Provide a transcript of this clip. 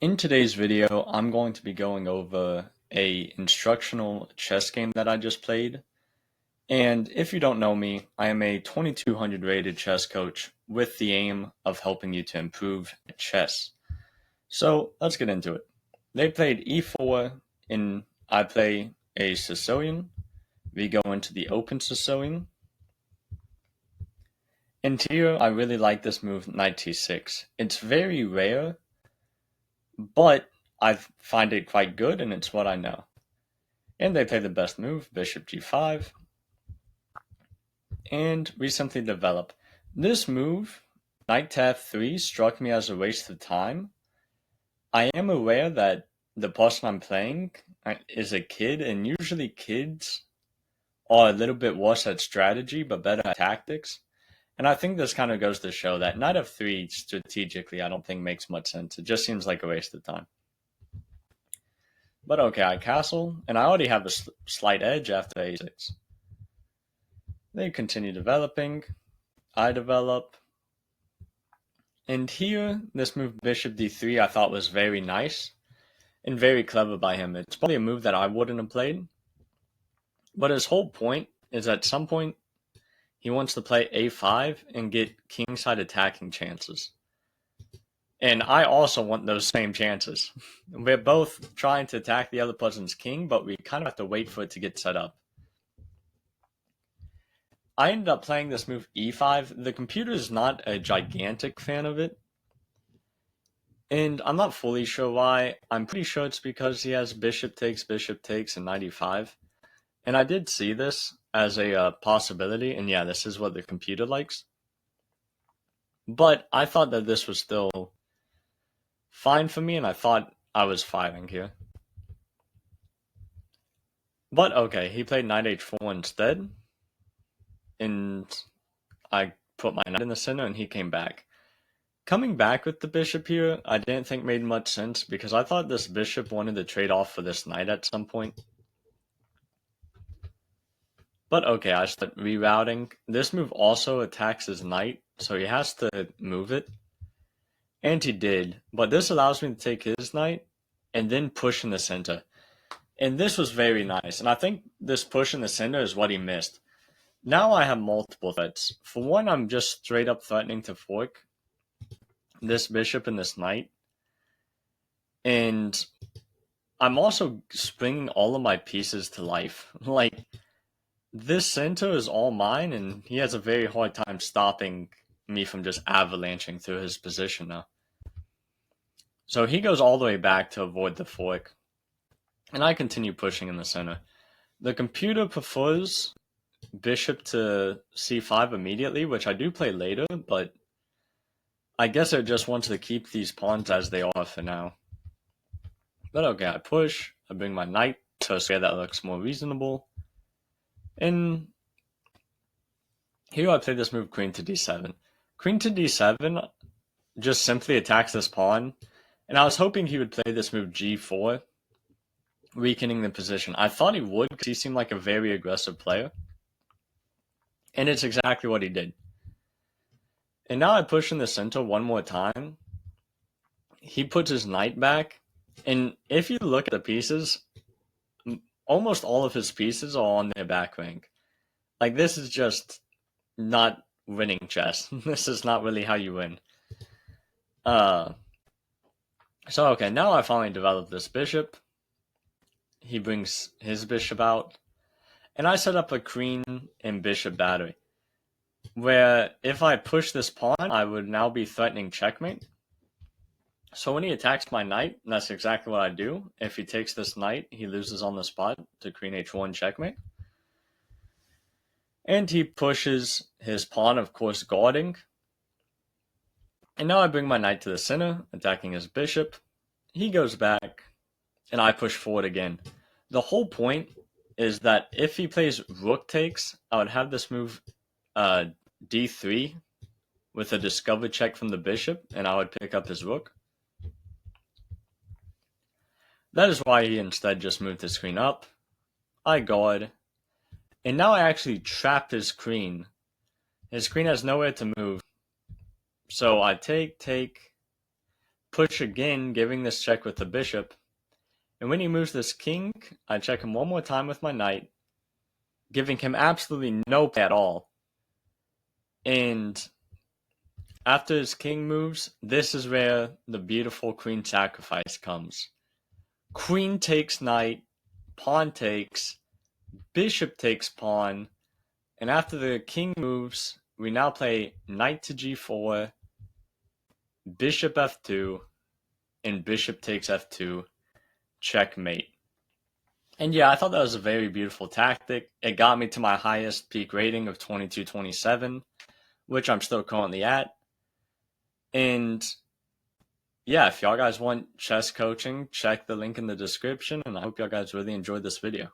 In today's video, I'm going to be going over a instructional chess game that I just played. And if you don't know me, I am a 2200 rated chess coach with the aim of helping you to improve at chess. So let's get into it. They played e4 and I play a Sicilian. We go into the open Sicilian. And here I really like this move knight t6. It's very rare, but I find it quite good and it's what I know. And they play the best move, bishop g5, and we simply develop. This move, knight to f3, struck me as a waste of time. I am aware that the person I'm playing is a kid, and usually kids are a little bit worse at strategy but better at tactics. And I think this kind of goes to show that knight f3 strategically I don't think makes much sense. It just seems like a waste of time. But okay, I castle, and I already have a slight edge after a6. They continue developing. I develop. And here, this move bishop d3 I thought was very nice and very clever by him. It's probably a move that I wouldn't have played. But his whole point is at some point he wants to play a5 and get kingside attacking chances. And I also want those same chances. We're both trying to attack the other person's king, but we kind of have to wait for it to get set up. I ended up playing this move e5. The computer is not a gigantic fan of it. And I'm not fully sure why. I'm pretty sure it's because he has bishop takes, and knight e5. And I did see this as a possibility. And yeah, this is what the computer likes. But I thought that this was still fine for me, and I thought I was firing here. But okay, he played knight h4 instead. And I put my knight in the center, and he came back. Coming back with the bishop here, I didn't think made much sense because I thought this bishop wanted to trade off for this knight at some point. But okay, I start rerouting. This move also attacks his knight, so he has to move it. And he did, but this allows me to take his knight and then push in the center. And this was very nice, and I think this push in the center is what he missed. Now I have multiple threats. For one, I'm just straight up threatening to fork this bishop and this knight. And I'm also springing all of my pieces to life. Like, this center is all mine, and he has a very hard time stopping me from just avalanching through his position now. So he goes all the way back to avoid the fork, and I continue pushing in the center. The computer prefers bishop to c5 immediately, which I do play later, but I guess it just wants to keep these pawns as they are for now. But okay, I push, I bring my knight to a square that looks more reasonable. And here I play this move queen to d7. Queen to d7 just simply attacks this pawn. And I was hoping he would play this move g4, weakening the position. I thought he would because he seemed like a very aggressive player. And it's exactly what he did. And now I push in the center one more time. He puts his knight back. And if you look at the pieces, almost all of his pieces are on their back rank. Like, this is just not winning chess. This is not really how you win. So okay, now I finally developed this bishop. He brings his bishop out. And I set up a queen and bishop battery, where if I push this pawn, I would now be threatening checkmate. So when he attacks my knight, that's exactly what I do. If he takes this knight, he loses on the spot to queen h1 checkmate. And he pushes his pawn, of course, guarding. And now I bring my knight to the center, attacking his bishop. He goes back, and I push forward again. The whole point is that if he plays rook takes, I would have this move d3 with a discover check from the bishop, and I would pick up his rook. That is why he instead just moved his queen up. I guard. And now I actually trapped his queen. His queen has nowhere to move. So I take. push again, giving this check with the bishop. And when he moves this king, I check him one more time with my knight, giving him absolutely no play at all. And after his king moves, this is where the beautiful queen sacrifice comes. Queen takes knight, pawn takes, bishop takes pawn, and after the king moves, we now play knight to g4, bishop f2, and bishop takes f2, checkmate. And yeah, I thought that was a very beautiful tactic. It got me to my highest peak rating of 2227, which I'm still currently at. And yeah, if y'all guys want chess coaching, check the link in the description, and I hope y'all guys really enjoyed this video.